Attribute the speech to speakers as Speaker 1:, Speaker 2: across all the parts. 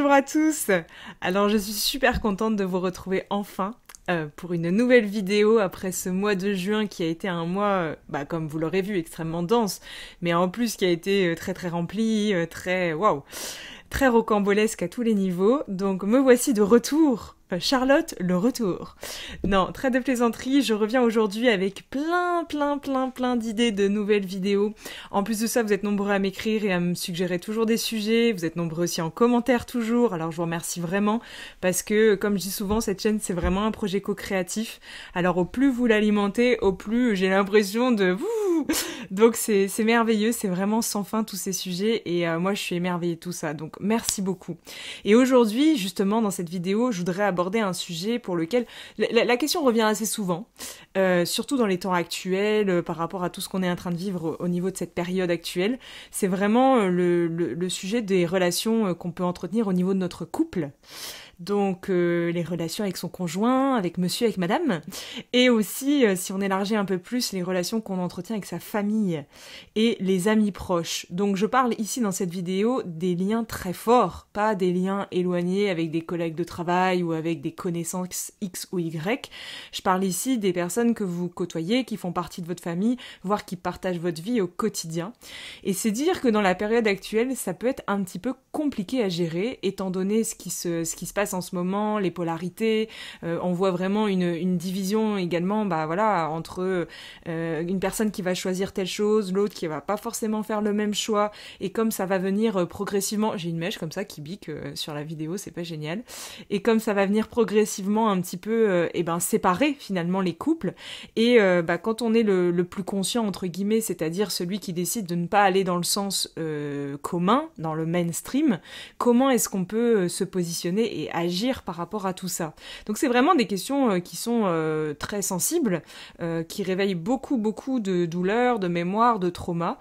Speaker 1: Bonjour à tous. Alors je suis super contente de vous retrouver enfin pour une nouvelle vidéo après ce mois de juin qui a été un mois, comme vous l'aurez vu, extrêmement dense, mais en plus qui a été très très rempli, très rocambolesque à tous les niveaux. Donc me voici de retour. Charlotte, le retour. Non, trêve de plaisanterie, je reviens aujourd'hui avec plein d'idées de nouvelles vidéos. En plus de ça, vous êtes nombreux à m'écrire et à me suggérer toujours des sujets. Vous êtes nombreux aussi en commentaire toujours. Alors je vous remercie vraiment parce que, comme je dis souvent, cette chaîne c'est vraiment un projet co-créatif. Alors au plus vous l'alimentez, au plus j'ai l'impression de... Donc c'est merveilleux, c'est vraiment sans fin tous ces sujets et moi je suis émerveillée de tout ça. Donc merci beaucoup. Et aujourd'hui, justement, dans cette vidéo, je voudrais aborder un sujet pour lequel la question revient assez souvent, surtout dans les temps actuels, par rapport à tout ce qu'on est en train de vivre au niveau de cette période actuelle. C'est vraiment le sujet des relations qu'on peut entretenir au niveau de notre couple. Donc les relations avec son conjoint, avec monsieur, avec madame, et aussi, si on élargit un peu plus, les relations qu'on entretient avec sa famille et les amis proches. Donc je parle ici dans cette vidéo des liens très forts, pas des liens éloignés avec des collègues de travail ou avec des connaissances X ou Y. Je parle ici des personnes que vous côtoyez, qui font partie de votre famille, voire qui partagent votre vie au quotidien. Et c'est dire que dans la période actuelle, ça peut être un petit peu compliqué à gérer, étant donné ce qui se passe en ce moment, les polarités, on voit vraiment une division également entre une personne qui va choisir telle chose, l'autre qui va pas forcément faire le même choix, et comme ça va venir progressivement, j'ai une mèche comme ça qui bique sur la vidéo, c'est pas génial, et comme ça va venir progressivement un petit peu séparer finalement les couples, et quand on est le plus conscient entre guillemets, c'est-à-dire celui qui décide de ne pas aller dans le sens commun, dans le mainstream, comment est-ce qu'on peut se positionner et agir par rapport à tout ça. Donc c'est vraiment des questions qui sont très sensibles, qui réveillent beaucoup de douleurs, de mémoires, de traumas,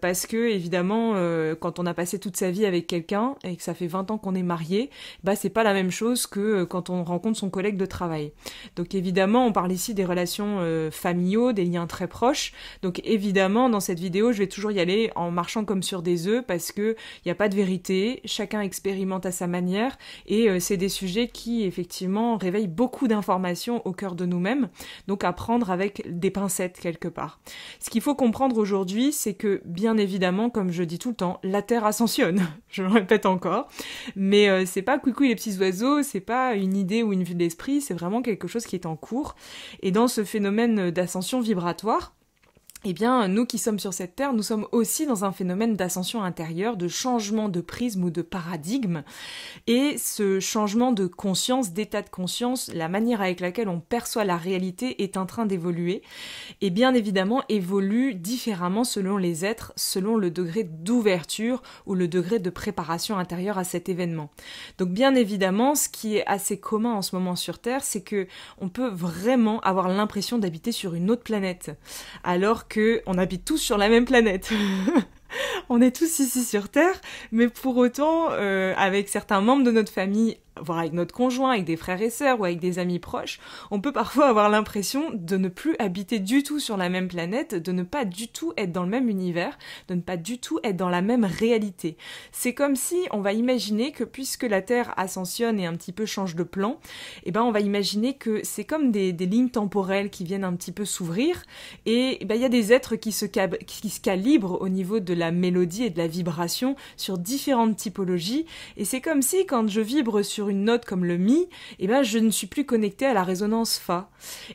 Speaker 1: parce que évidemment quand on a passé toute sa vie avec quelqu'un et que ça fait 20 ans qu'on est marié, c'est pas la même chose que quand on rencontre son collègue de travail. Donc évidemment on parle ici des relations familiaux, des liens très proches, donc évidemment dans cette vidéo je vais toujours y aller en marchant comme sur des œufs parce que il n'y a pas de vérité, chacun expérimente à sa manière et c'est des sujets qui effectivement réveillent beaucoup d'informations au cœur de nous-mêmes, donc à prendre avec des pincettes quelque part. Ce qu'il faut comprendre aujourd'hui, c'est que bien évidemment, comme je dis tout le temps, la Terre ascensionne, je le répète encore, mais c'est pas coucou les petits oiseaux, c'est pas une idée ou une vue d'esprit, c'est vraiment quelque chose qui est en cours, et dans ce phénomène d'ascension vibratoire, eh bien, nous qui sommes sur cette terre, nous sommes aussi dans un phénomène d'ascension intérieure, de changement de prisme ou de paradigme. Et ce changement de conscience, d'état de conscience, la manière avec laquelle on perçoit la réalité est en train d'évoluer. Et bien évidemment, évolue différemment selon les êtres, selon le degré d'ouverture ou le degré de préparation intérieure à cet événement. Donc bien évidemment, ce qui est assez commun en ce moment sur Terre, c'est que on peut vraiment avoir l'impression d'habiter sur une autre planète. Alors qu'on habite tous sur la même planète. On est tous ici sur Terre, mais pour autant, avec certains membres de notre famille, voire avec notre conjoint, avec des frères et sœurs ou avec des amis proches, on peut parfois avoir l'impression de ne plus habiter du tout sur la même planète, de ne pas du tout être dans le même univers, de ne pas du tout être dans la même réalité. C'est comme si on va imaginer que puisque la Terre ascensionne et un petit peu change de plan, on va imaginer que c'est comme des lignes temporelles qui viennent un petit peu s'ouvrir et il y a des êtres qui se calibrent au niveau de la mélodie et de la vibration sur différentes typologies et c'est comme si quand je vibre sur une note comme le mi, je ne suis plus connectée à la résonance fa.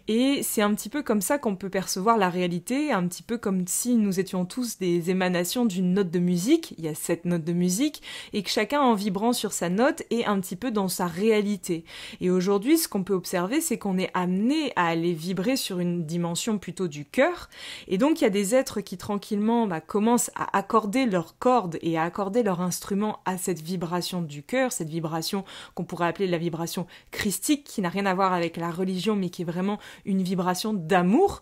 Speaker 1: Et c'est un petit peu comme ça qu'on peut percevoir la réalité, un petit peu comme si nous étions tous des émanations d'une note de musique, il y a 7 notes de musique, et que chacun en vibrant sur sa note est un petit peu dans sa réalité. Et aujourd'hui, ce qu'on peut observer, c'est qu'on est amené à aller vibrer sur une dimension plutôt du cœur, et donc il y a des êtres qui tranquillement commencent à accorder leurs cordes et à accorder leur instrument à cette vibration du cœur, cette vibration qu'on qu'on pourrait appeler la vibration christique, qui n'a rien à voir avec la religion, mais qui est vraiment une vibration d'amour.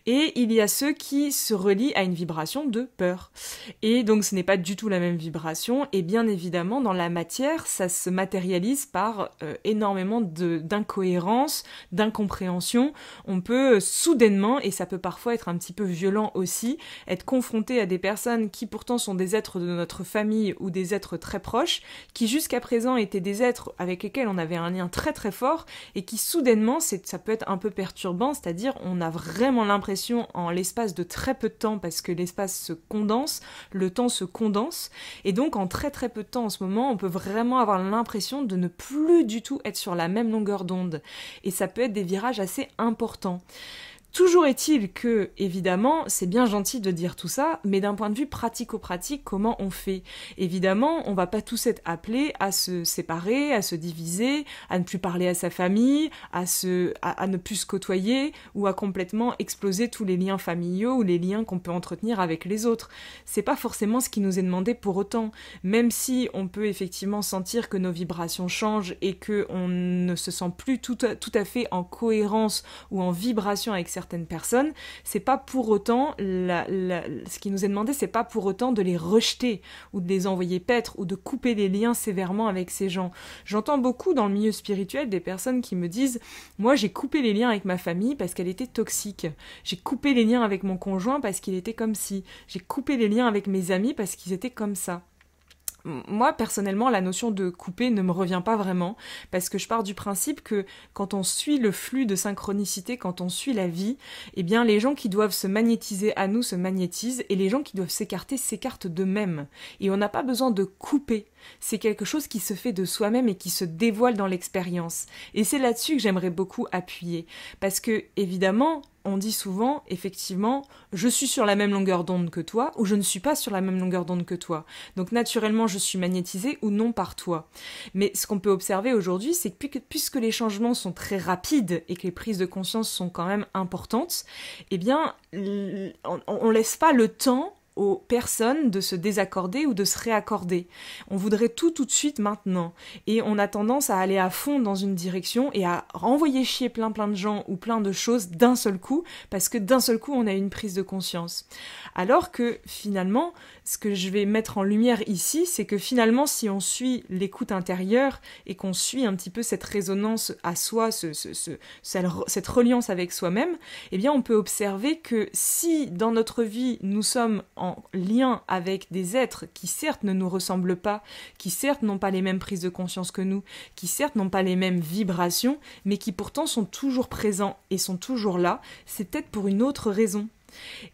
Speaker 1: Et il y a ceux qui se relient à une vibration de peur. Et donc ce n'est pas du tout la même vibration, et bien évidemment dans la matière, ça se matérialise par énormément d'incohérences, d'incompréhension. On peut soudainement, et ça peut parfois être un petit peu violent aussi, être confronté à des personnes qui pourtant sont des êtres de notre famille ou des êtres très proches, qui jusqu'à présent étaient des êtres avec lesquels on avait un lien très très fort, et qui soudainement, ça peut être un peu perturbant, c'est-à-dire on a vraiment l'impression en l'espace de très peu de temps, parce que l'espace se condense, le temps se condense, et donc en très très peu de temps en ce moment, on peut vraiment avoir l'impression de ne plus du tout être sur la même longueur d'onde, et ça peut être des virages assez importants. Toujours est-il que, évidemment, c'est bien gentil de dire tout ça, mais d'un point de vue pratico-pratique, comment on fait? Évidemment, on va pas tous être appelés à se séparer, à se diviser, à ne plus parler à sa famille, à ne plus se côtoyer, ou à complètement exploser tous les liens familiaux ou les liens qu'on peut entretenir avec les autres. C'est pas forcément ce qui nous est demandé pour autant. Même si on peut effectivement sentir que nos vibrations changent et qu'on ne se sent plus tout à fait en cohérence ou en vibration avec certaines personnes, c'est pas pour autant ce qui nous est demandé, c'est pas pour autant de les rejeter ou de les envoyer paître ou de couper les liens sévèrement avec ces gens. J'entends beaucoup dans le milieu spirituel des personnes qui me disent « Moi, j'ai coupé les liens avec ma famille parce qu'elle était toxique. J'ai coupé les liens avec mon conjoint parce qu'il était comme ci. J'ai coupé les liens avec mes amis parce qu'ils étaient comme ça. » Moi, personnellement, la notion de couper ne me revient pas vraiment, parce que je pars du principe que quand on suit le flux de synchronicité, quand on suit la vie, eh bien, les gens qui doivent se magnétiser à nous se magnétisent, et les gens qui doivent s'écarter s'écartent d'eux-mêmes. Et on n'a pas besoin de couper. C'est quelque chose qui se fait de soi-même et qui se dévoile dans l'expérience. Et c'est là-dessus que j'aimerais beaucoup appuyer. Parce que, évidemment, on dit souvent, effectivement, je suis sur la même longueur d'onde que toi, ou je ne suis pas sur la même longueur d'onde que toi. Donc naturellement, je suis magnétisée ou non par toi. Mais ce qu'on peut observer aujourd'hui, c'est que puisque les changements sont très rapides et que les prises de conscience sont quand même importantes, eh bien, on laisse pas le temps aux personnes de se désaccorder ou de se réaccorder. On voudrait tout de suite maintenant. Et on a tendance à aller à fond dans une direction et à renvoyer chier plein de gens ou plein de choses d'un seul coup, parce que d'un seul coup on a une prise de conscience. Alors que finalement, ce que je vais mettre en lumière ici, c'est que finalement si on suit l'écoute intérieure et qu'on suit un petit peu cette résonance à soi, cette reliance avec soi-même, eh bien on peut observer que si dans notre vie nous sommes en lien avec des êtres qui certes ne nous ressemblent pas, qui certes n'ont pas les mêmes prises de conscience que nous, qui certes n'ont pas les mêmes vibrations, mais qui pourtant sont toujours présents et sont toujours là, c'est peut-être pour une autre raison.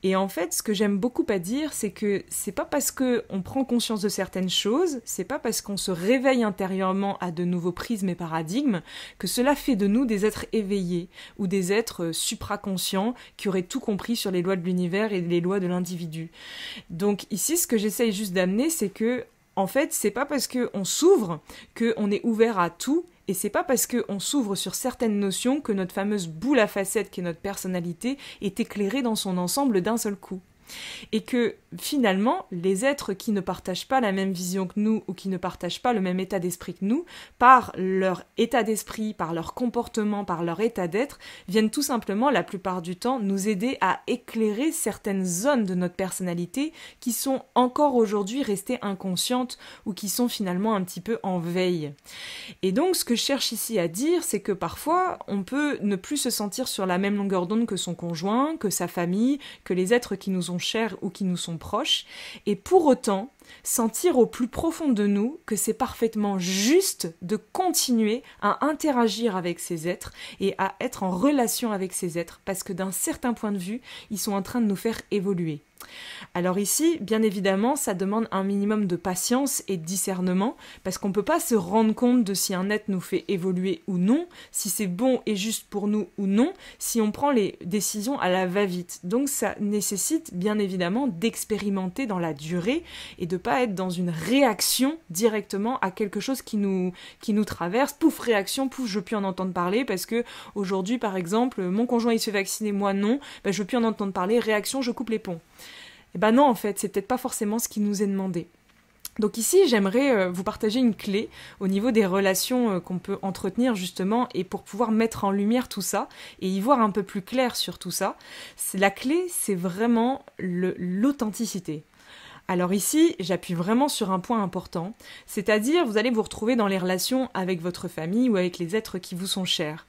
Speaker 1: Et en fait, ce que j'aime beaucoup à dire, c'est que c'est pas parce qu'on prend conscience de certaines choses, c'est pas parce qu'on se réveille intérieurement à de nouveaux prismes et paradigmes, que cela fait de nous des êtres éveillés, ou des êtres supraconscients qui auraient tout compris sur les lois de l'univers et les lois de l'individu. Donc ici, ce que j'essaye juste d'amener, c'est que, en fait, c'est pas parce qu'on s'ouvre qu'on est ouvert à tout, et c'est pas parce qu'on s'ouvre sur certaines notions que notre fameuse boule à facettes qui est notre personnalité est éclairée dans son ensemble d'un seul coup. Et que finalement, les êtres qui ne partagent pas la même vision que nous ou qui ne partagent pas le même état d'esprit que nous, par leur état d'esprit, par leur comportement, par leur état d'être, viennent tout simplement, la plupart du temps, nous aider à éclairer certaines zones de notre personnalité qui sont encore aujourd'hui restées inconscientes ou qui sont finalement un petit peu en veille. Et donc, ce que je cherche ici à dire, c'est que parfois, on peut ne plus se sentir sur la même longueur d'onde que son conjoint, que sa famille, que les êtres qui nous ont chers ou qui nous sont proches, et pour autant sentir au plus profond de nous que c'est parfaitement juste de continuer à interagir avec ces êtres et à être en relation avec ces êtres, parce que d'un certain point de vue, ils sont en train de nous faire évoluer. Alors ici, bien évidemment, ça demande un minimum de patience et de discernement, parce qu'on ne peut pas se rendre compte de si un être nous fait évoluer ou non, si c'est bon et juste pour nous ou non, si on prend les décisions à la va-vite. Donc ça nécessite bien évidemment d'expérimenter dans la durée et de pas être dans une réaction directement à quelque chose qui nous traverse. Pouf, réaction, pouf, je veux plus en entendre parler parce que aujourd'hui, par exemple, mon conjoint il se fait vacciner, moi non, ben, je veux plus en entendre parler, réaction, je coupe les ponts. Et ben non, en fait, c'est peut-être pas forcément ce qui nous est demandé. Donc ici, j'aimerais vous partager une clé au niveau des relations qu'on peut entretenir justement et pour pouvoir mettre en lumière tout ça et y voir un peu plus clair sur tout ça. La clé, c'est vraiment l'authenticité. Alors ici, j'appuie vraiment sur un point important, c'est-à-dire vous allez vous retrouver dans les relations avec votre famille ou avec les êtres qui vous sont chers.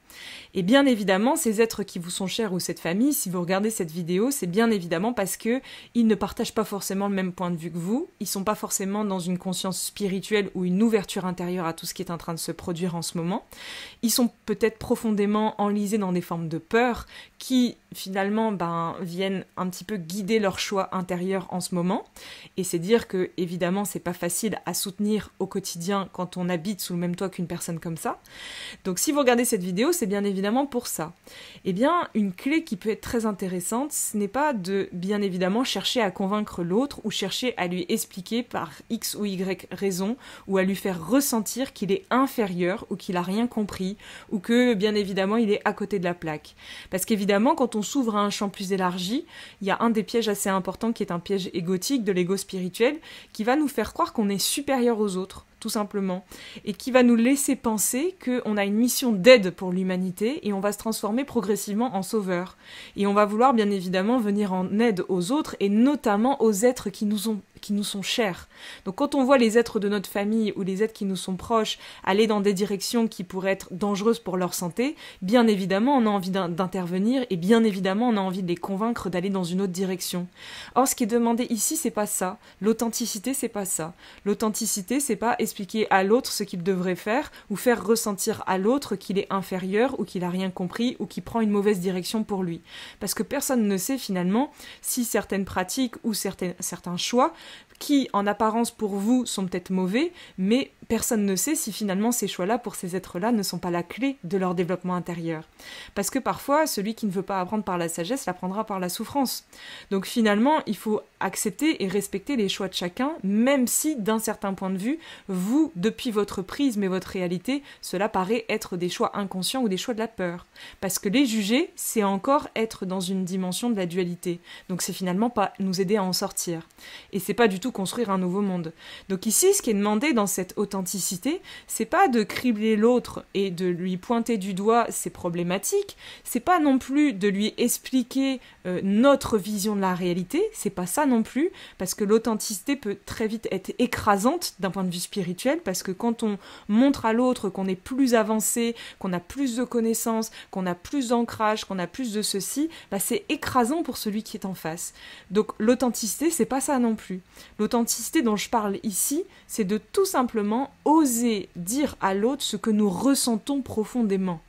Speaker 1: Et bien évidemment, ces êtres qui vous sont chers ou cette famille, si vous regardez cette vidéo, c'est bien évidemment parce que ils ne partagent pas forcément le même point de vue que vous, ils sont pas forcément dans une conscience spirituelle ou une ouverture intérieure à tout ce qui est en train de se produire en ce moment. Ils sont peut-être profondément enlisés dans des formes de peur qui finalement viennent un petit peu guider leur choix intérieur en ce moment. Et c'est dire que évidemment c'est pas facile à soutenir au quotidien quand on habite sous le même toit qu'une personne comme ça. Donc si vous regardez cette vidéo, c'est bien évidemment pour ça. Eh bien, une clé qui peut être très intéressante, ce n'est pas de, bien évidemment, chercher à convaincre l'autre ou chercher à lui expliquer par X ou Y raison ou à lui faire ressentir qu'il est inférieur ou qu'il a rien compris ou que, bien évidemment, il est à côté de la plaque. Parce qu'évidemment, quand on s'ouvre à un champ plus élargi, il y a un des pièges assez importants qui est un piège égotique de l'ego spirituel qui va nous faire croire qu'on est supérieur aux autres, tout simplement, et qui va nous laisser penser qu'on a une mission d'aide pour l'humanité et on va se transformer progressivement en sauveur. Et on va vouloir bien évidemment venir en aide aux autres et notamment aux êtres qui nous sont chers. Donc quand on voit les êtres de notre famille ou les êtres qui nous sont proches aller dans des directions qui pourraient être dangereuses pour leur santé, bien évidemment on a envie d'intervenir et bien évidemment on a envie de les convaincre d'aller dans une autre direction. Or ce qui est demandé ici c'est pas ça. L'authenticité c'est pas ça. L'authenticité c'est pas expliquer à l'autre ce qu'il devrait faire ou faire ressentir à l'autre qu'il est inférieur ou qu'il a rien compris ou qu'il prend une mauvaise direction pour lui. Parce que personne ne sait finalement si certaines pratiques ou certains choix qui, en apparence pour vous, sont peut-être mauvais, mais personne ne sait si finalement ces choix-là, pour ces êtres-là, ne sont pas la clé de leur développement intérieur. Parce que parfois, celui qui ne veut pas apprendre par la sagesse l'apprendra par la souffrance. Donc finalement, il faut accepter et respecter les choix de chacun, même si, d'un certain point de vue, vous, depuis votre prisme et votre réalité, cela paraît être des choix inconscients ou des choix de la peur. Parce que les juger, c'est encore être dans une dimension de la dualité. Donc c'est finalement pas nous aider à en sortir. Et c'est pas du tout construire un nouveau monde. Donc ici, ce qui est demandé dans cette authenticité, c'est pas de cribler l'autre et de lui pointer du doigt ses problématiques, c'est pas non plus de lui expliquer notre vision de la réalité, c'est pas ça non plus, parce que l'authenticité peut très vite être écrasante d'un point de vue spirituel, parce que quand on montre à l'autre qu'on est plus avancé, qu'on a plus de connaissances, qu'on a plus d'ancrage, qu'on a plus de ceci, c'est écrasant pour celui qui est en face. Donc l'authenticité, c'est pas ça non plus. L'authenticité dont je parle ici, c'est de tout simplement oser dire à l'autre ce que nous ressentons profondément.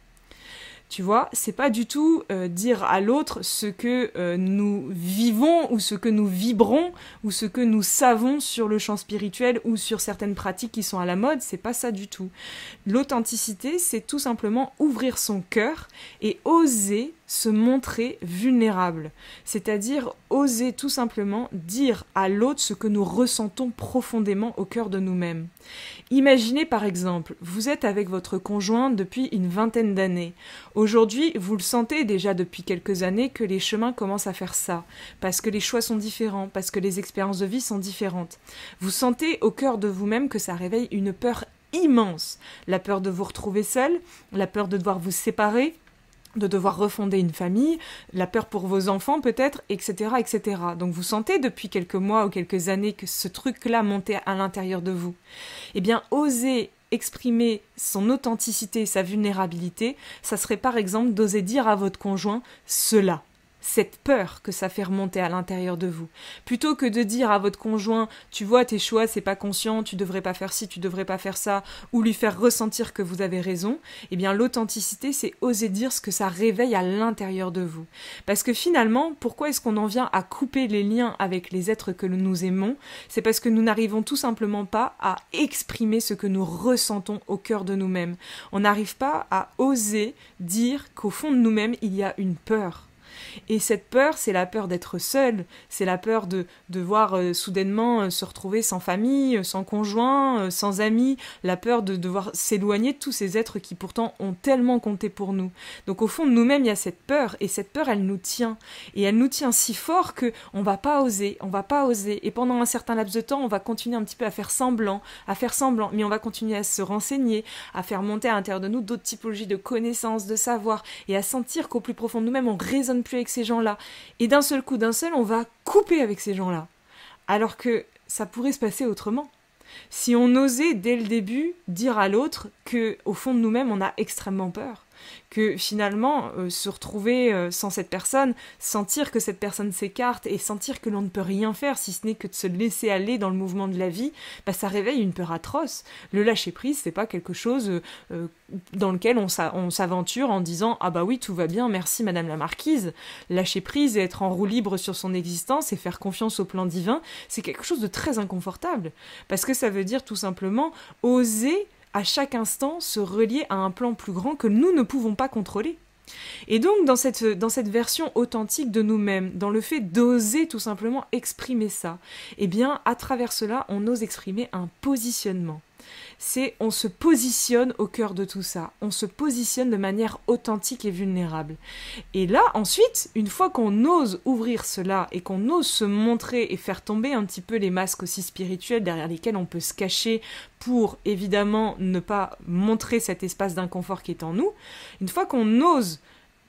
Speaker 1: Tu vois, c'est pas du tout dire à l'autre ce que nous vivons ou ce que nous vibrons ou ce que nous savons sur le champ spirituel ou sur certaines pratiques qui sont à la mode, c'est pas ça du tout. L'authenticité, c'est tout simplement ouvrir son cœur et oser se montrer vulnérable, c'est-à-dire oser tout simplement dire à l'autre ce que nous ressentons profondément au cœur de nous-mêmes. Imaginez par exemple, vous êtes avec votre conjoint depuis une vingtaine d'années. Aujourd'hui, vous le sentez déjà depuis quelques années que les chemins commencent à faire ça, parce que les choix sont différents, parce que les expériences de vie sont différentes. Vous sentez au cœur de vous-même que ça réveille une peur immense, la peur de vous retrouver seul, la peur de devoir vous séparer, de devoir refonder une famille, la peur pour vos enfants peut-être, etc., etc. Donc vous sentez depuis quelques mois ou quelques années que ce truc-là montait à l'intérieur de vous. Eh bien, osez exprimer son authenticité, sa vulnérabilité, ça serait par exemple d'oser dire à votre conjoint cela. Cette peur que ça fait remonter à l'intérieur de vous. Plutôt que de dire à votre conjoint, tu vois, tes choix, c'est pas conscient, tu devrais pas faire ci, tu devrais pas faire ça, ou lui faire ressentir que vous avez raison, eh bien l'authenticité, c'est oser dire ce que ça réveille à l'intérieur de vous. Parce que finalement, pourquoi est-ce qu'on en vient à couper les liens avec les êtres que nous aimons? C'est parce que nous n'arrivons tout simplement pas à exprimer ce que nous ressentons au cœur de nous-mêmes. On n'arrive pas à oser dire qu'au fond de nous-mêmes, il y a une peur. Et cette peur, c'est la peur d'être seul, c'est la peur de devoir soudainement se retrouver sans famille, sans conjoint, sans amis, la peur de devoir s'éloigner de tous ces êtres qui pourtant ont tellement compté pour nous. Donc au fond de nous-mêmes, il y a cette peur, et cette peur, elle nous tient. Et elle nous tient si fort que on va pas oser. Et pendant un certain laps de temps, on va continuer un petit peu à faire semblant, mais on va continuer à se renseigner, à faire monter à l'intérieur de nous d'autres typologies de connaissances, de savoir, et à sentir qu'au plus profond de nous-mêmes, on résonne plus avec ces gens-là. Et d'un seul coup, on va couper avec ces gens-là. Alors que ça pourrait se passer autrement. Si on osait, dès le début, dire à l'autre que, au fond de nous-mêmes, on a extrêmement peur, que finalement, se retrouver sans cette personne, sentir que cette personne s'écarte et sentir que l'on ne peut rien faire, si ce n'est que de se laisser aller dans le mouvement de la vie, bah, ça réveille une peur atroce. Le lâcher-prise, c'est pas quelque chose dans lequel on s'aventure en disant « Ah bah oui, tout va bien, merci Madame la Marquise ». Lâcher-prise et être en roue libre sur son existence et faire confiance au plan divin, c'est quelque chose de très inconfortable. Parce que ça veut dire tout simplement oser à chaque instant se relier à un plan plus grand que nous ne pouvons pas contrôler. Et donc dans cette version authentique de nous-mêmes, dans le fait d'oser tout simplement exprimer ça, eh bien à travers cela on ose exprimer un positionnement. On se positionne au cœur de tout ça, on se positionne de manière authentique et vulnérable. Et là, ensuite, une fois qu'on ose ouvrir cela et qu'on ose se montrer et faire tomber un petit peu les masques aussi spirituels derrière lesquels on peut se cacher pour, évidemment, ne pas montrer cet espace d'inconfort qui est en nous, une fois qu'on ose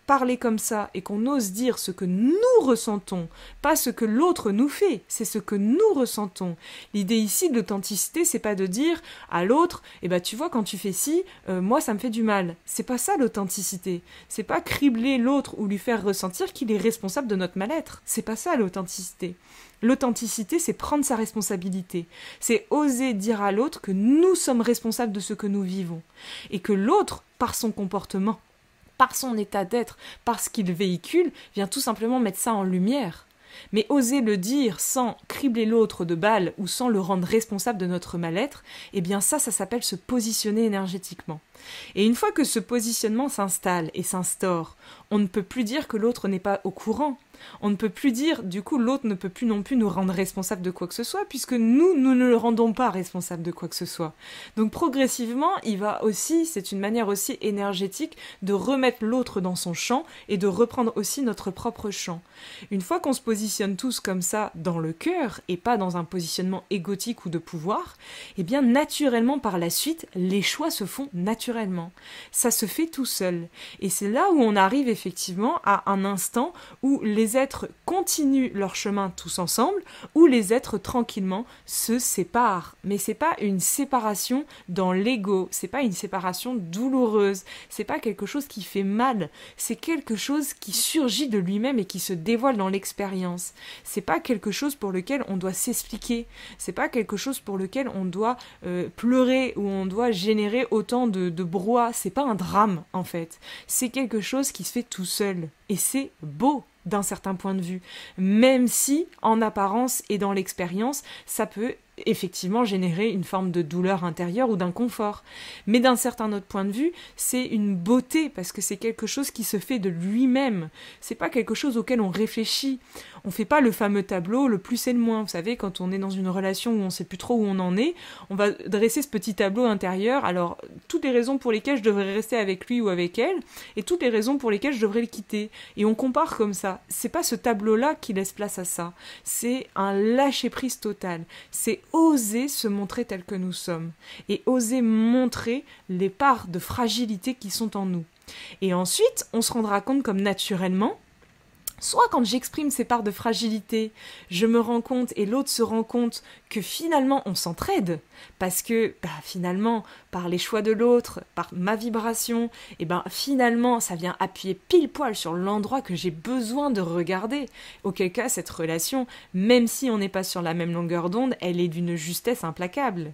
Speaker 1: parler comme ça et qu'on ose dire ce que nous ressentons, pas ce que l'autre nous fait, c'est ce que nous ressentons. L'idée ici de l'authenticité, c'est pas de dire à l'autre, eh ben tu vois quand tu fais ci, moi ça me fait du mal. C'est pas ça l'authenticité. C'est pas cribler l'autre ou lui faire ressentir qu'il est responsable de notre mal-être. C'est pas ça l'authenticité. L'authenticité, c'est prendre sa responsabilité. C'est oser dire à l'autre que nous sommes responsables de ce que nous vivons et que l'autre, par son comportement, par son état d'être, par ce qu'il véhicule, vient tout simplement mettre ça en lumière. Mais oser le dire sans cribler l'autre de balles ou sans le rendre responsable de notre mal-être, eh bien ça s'appelle se positionner énergétiquement. Et une fois que ce positionnement s'installe et s'instaure, on ne peut plus dire que l'autre n'est pas au courant. On ne peut plus dire, du coup, l'autre ne peut plus non plus nous rendre responsables de quoi que ce soit, puisque nous ne le rendons pas responsable de quoi que ce soit. Donc progressivement, il va aussi, c'est une manière aussi énergétique de remettre l'autre dans son champ et de reprendre aussi notre propre champ. Une fois qu'on se positionne tous comme ça dans le cœur et pas dans un positionnement égotique ou de pouvoir, eh bien naturellement par la suite, les choix se font naturellement. Ça se fait tout seul. Et c'est là où on arrive effectivement à un instant où les êtres continuent leur chemin tous ensemble, ou les êtres tranquillement se séparent. Mais c'est pas une séparation dans l'ego, c'est pas une séparation douloureuse, c'est pas quelque chose qui fait mal, c'est quelque chose qui surgit de lui-même et qui se dévoile dans l'expérience. C'est pas quelque chose pour lequel on doit s'expliquer, c'est pas quelque chose pour lequel on doit pleurer ou on doit générer autant de brouhaha, c'est pas un drame en fait, c'est quelque chose qui se fait tout seul. Et c'est beau d'un certain point de vue, même si, en apparence et dans l'expérience, ça peut effectivement générer une forme de douleur intérieure ou d'inconfort. Mais d'un certain autre point de vue, c'est une beauté, parce que c'est quelque chose qui se fait de lui-même. C'est pas quelque chose auquel on réfléchit. On fait pas le fameux tableau, le plus et le moins. Vous savez, quand on est dans une relation où on sait plus trop où on en est, on va dresser ce petit tableau intérieur, alors toutes les raisons pour lesquelles je devrais rester avec lui ou avec elle, et toutes les raisons pour lesquelles je devrais le quitter. Et on compare comme ça. C'est pas ce tableau-là qui laisse place à ça. C'est un lâcher-prise total. C'est oser se montrer tel que nous sommes et oser montrer les parts de fragilité qui sont en nous. Et ensuite, on se rendra compte comme naturellement, soit quand j'exprime ces parts de fragilité, je me rends compte et l'autre se rend compte que finalement on s'entraide, parce que finalement, par les choix de l'autre, par ma vibration, et finalement ça vient appuyer pile poil sur l'endroit que j'ai besoin de regarder. Auquel cas cette relation, même si on n'est pas sur la même longueur d'onde, elle est d'une justesse implacable.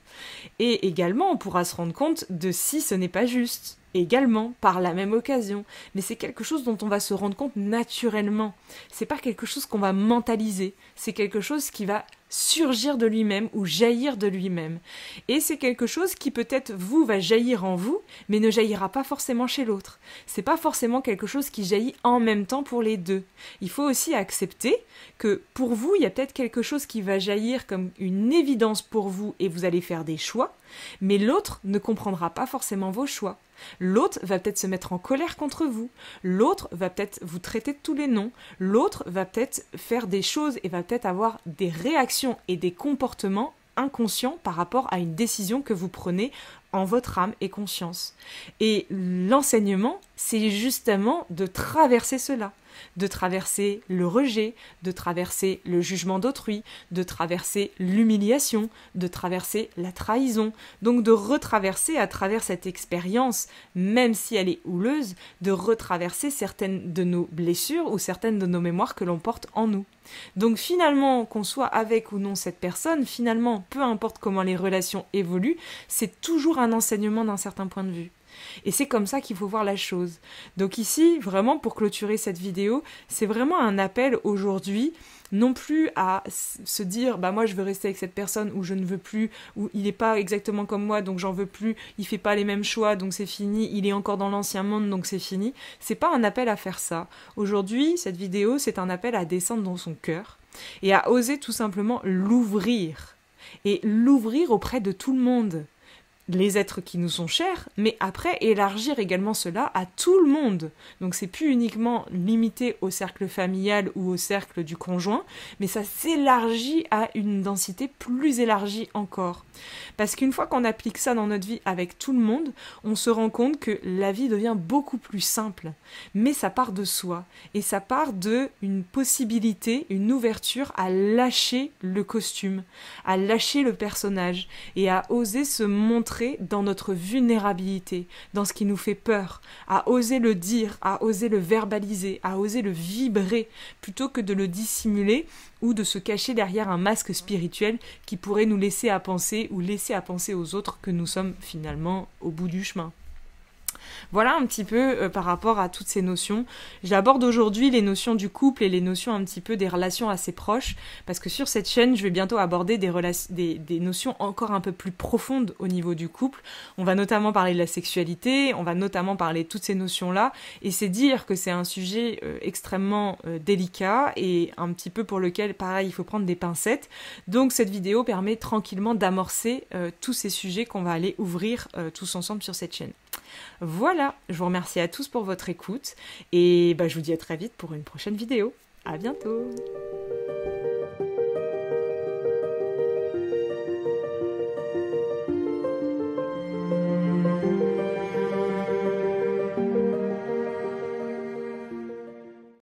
Speaker 1: Et également on pourra se rendre compte de si ce n'est pas juste. Également, par la même occasion. Mais c'est quelque chose dont on va se rendre compte naturellement. C'est pas quelque chose qu'on va mentaliser. C'est quelque chose qui va surgir de lui-même ou jaillir de lui-même. Et c'est quelque chose qui peut-être vous va jaillir en vous, mais ne jaillira pas forcément chez l'autre. C'est pas forcément quelque chose qui jaillit en même temps pour les deux. Il faut aussi accepter que pour vous, il y a peut-être quelque chose qui va jaillir comme une évidence pour vous et vous allez faire des choix, mais l'autre ne comprendra pas forcément vos choix. L'autre va peut-être se mettre en colère contre vous, l'autre va peut-être vous traiter de tous les noms, l'autre va peut-être faire des choses et va peut-être avoir des réactions et des comportements inconscients par rapport à une décision que vous prenez en votre âme et conscience. Et l'enseignement, c'est justement de traverser cela, de traverser le rejet, de traverser le jugement d'autrui, de traverser l'humiliation, de traverser la trahison, donc de retraverser à travers cette expérience, même si elle est houleuse, de retraverser certaines de nos blessures ou certaines de nos mémoires que l'on porte en nous. Donc finalement, qu'on soit avec ou non cette personne, finalement, peu importe comment les relations évoluent, c'est toujours un enseignement d'un certain point de vue. Et c'est comme ça qu'il faut voir la chose. Donc ici, vraiment pour clôturer cette vidéo, c'est vraiment un appel aujourd'hui, non plus à se dire bah moi je veux rester avec cette personne ou je ne veux plus, ou il n'est pas exactement comme moi donc j'en veux plus, il fait pas les mêmes choix donc c'est fini, il est encore dans l'ancien monde donc c'est fini. C'est pas un appel à faire ça. Aujourd'hui, cette vidéo, c'est un appel à descendre dans son cœur et à oser tout simplement l'ouvrir. Et l'ouvrir auprès de tout le monde. Les êtres qui nous sont chers, mais après élargir également cela à tout le monde. Donc c'est plus uniquement limité au cercle familial ou au cercle du conjoint, mais ça s'élargit à une densité plus élargie encore. Parce qu'une fois qu'on applique ça dans notre vie avec tout le monde, on se rend compte que la vie devient beaucoup plus simple. Mais ça part de soi, et ça part d'une possibilité, une ouverture à lâcher le costume, à lâcher le personnage, et à oser se montrer dans notre vulnérabilité, dans ce qui nous fait peur, à oser le dire, à oser le verbaliser, à oser le vibrer, plutôt que de le dissimuler ou de se cacher derrière un masque spirituel qui pourrait nous laisser à penser ou laisser à penser aux autres que nous sommes finalement au bout du chemin. Voilà un petit peu par rapport à toutes ces notions. J'aborde aujourd'hui les notions du couple et les notions un petit peu des relations assez proches, parce que sur cette chaîne, je vais bientôt aborder des notions encore un peu plus profondes au niveau du couple. On va notamment parler de la sexualité, on va notamment parler de toutes ces notions-là, et c'est dire que c'est un sujet extrêmement délicat et un petit peu pour lequel, pareil, il faut prendre des pincettes. Donc cette vidéo permet tranquillement d'amorcer tous ces sujets qu'on va aller ouvrir tous ensemble sur cette chaîne. Voilà, je vous remercie à tous pour votre écoute et je vous dis à très vite pour une prochaine vidéo. À bientôt!